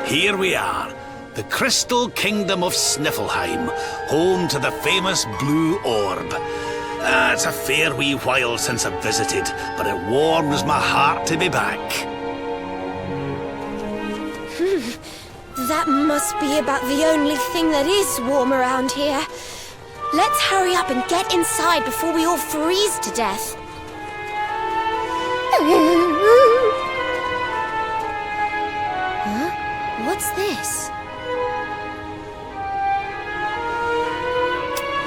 Here we are, the crystal kingdom of Sniflheim, home to the famous blue orb. It's a fair wee while since I've visited, but it warms my heart to be back. That must be about the only thing that is warm around here. Let's hurry up and get inside before we all freeze to death. Huh? What's this?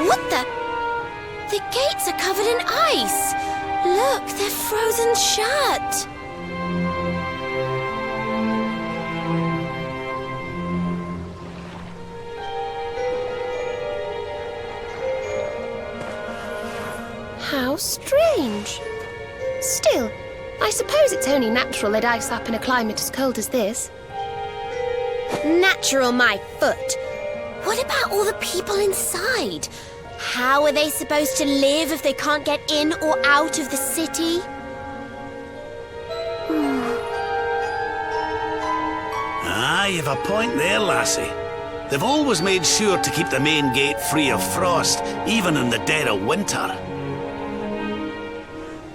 What the? The gates are covered in ice. Look, they're frozen shut. How strange. Still, I suppose it's only natural they'd ice up in a climate as cold as this. Natural, my foot. What about all the people inside? How are they supposed to live if they can't get in or out of the city? You've a point there, lassie. They've always made sure to keep the main gate free of frost, even in the dead of winter.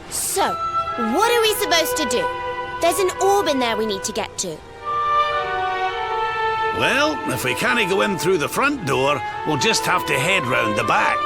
So, what are we supposed to do? There's an orb in there we need to get to. Well, if we can't go in through the front door, we'll just have to head round the back.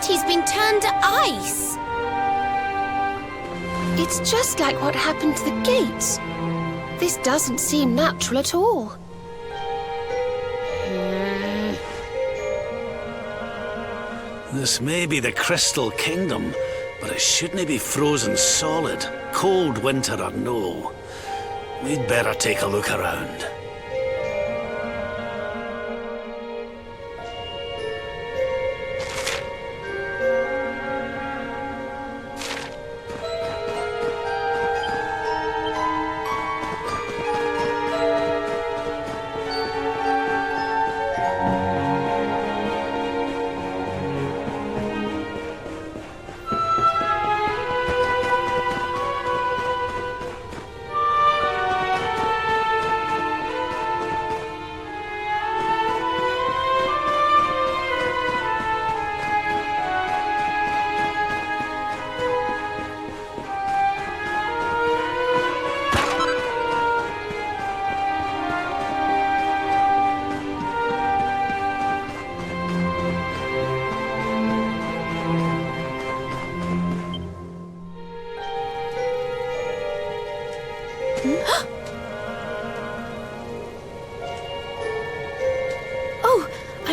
city's been turned to ice. It's just like what happened to the gates. This doesn't seem natural at all. This may be the Crystal Kingdom, but it shouldn't be frozen solid, cold winter or no. We'd better take a look around.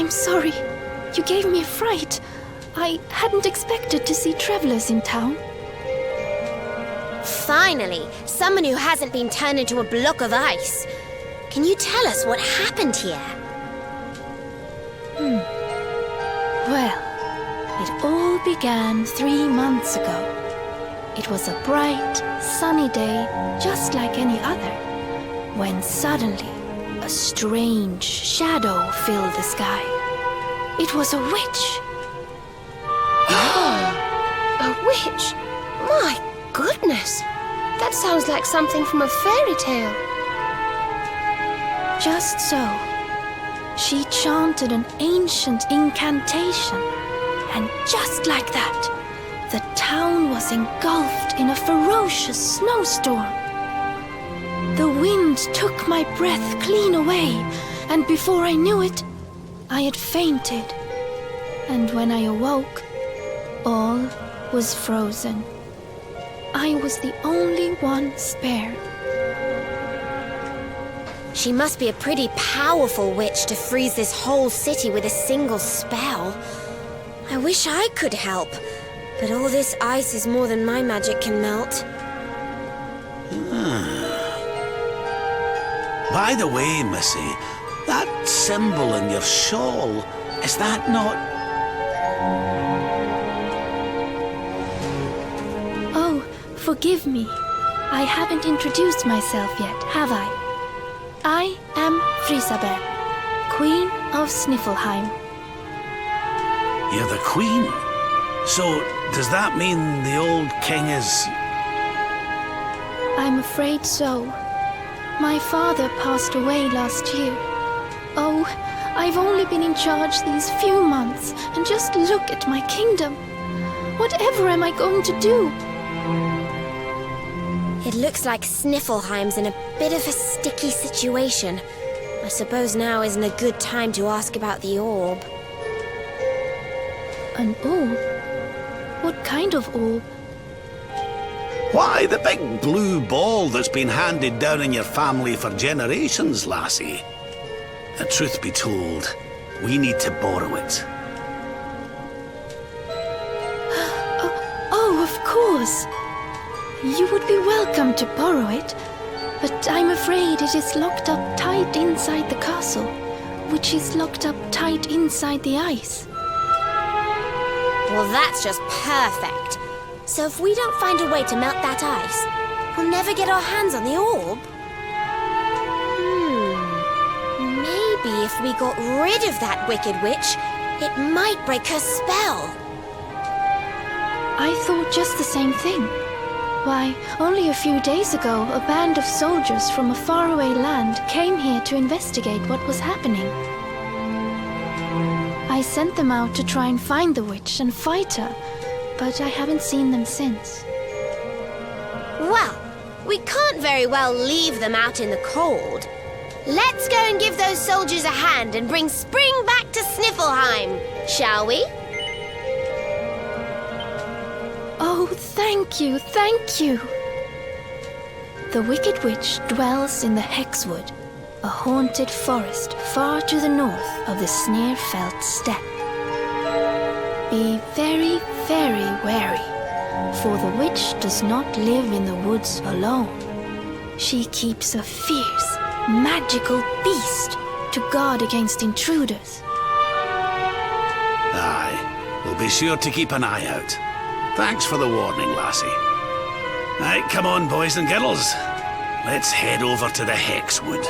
I'm sorry. You gave me a fright. I hadn't expected to see travelers in town. Finally, someone who hasn't been turned into a block of ice. Can you tell us what happened here? Well, it all began 3 months ago. It was a bright, sunny day, just like any other, when suddenly a strange shadow filled the sky. It was a witch. A witch? My goodness! That sounds like something from a fairy tale. Just so. She chanted an ancient incantation, and just like that, the town was engulfed in a ferocious snowstorm. The wind took my breath clean away, and before I knew it, I had fainted. And when I awoke, all was frozen. I was the only one spared. She must be a pretty powerful witch to freeze this whole city with a single spell. I wish I could help, but all this ice is more than my magic can melt. By the way, Missy, that symbol in your shawl, is that not... Oh, forgive me. I haven't introduced myself yet, have I? I am Frisabel, Queen of Sniflheim. You're the queen? So, does that mean the old king is... I'm afraid so. My father passed away last year. Oh, I've only been in charge these few months, and just look at my kingdom. Whatever am I going to do? It looks like Sniflheim's in a bit of a sticky situation. I suppose now isn't a good time to ask about the orb. An orb? What kind of orb? Why, the big blue ball that's been handed down in your family for generations, lassie. The truth be told, we need to borrow it. Oh, of course. You would be welcome to borrow it, but I'm afraid it is locked up tight inside the castle, which is locked up tight inside the ice. Well, that's just perfect. So if we don't find a way to melt that ice, we'll never get our hands on the orb. Maybe if we got rid of that wicked witch, it might break her spell. I thought just the same thing. Why, only a few days ago, a band of soldiers from a faraway land came here to investigate what was happening. I sent them out to try and find the witch and fight her, but I haven't seen them since. Well, we can't very well leave them out in the cold. Let's go and give those soldiers a hand and bring spring back to Sniflheim, shall we? Oh, thank you, thank you. The Wicked Witch dwells in the Hexwood, a haunted forest far to the north of the Sniflheim steppe. Be very, very wary, for the witch does not live in the woods alone. She keeps a fierce, magical beast to guard against intruders. Aye, we'll be sure to keep an eye out. Thanks for the warning, lassie. Right, come on, boys and girls. Let's head over to the Hexwood.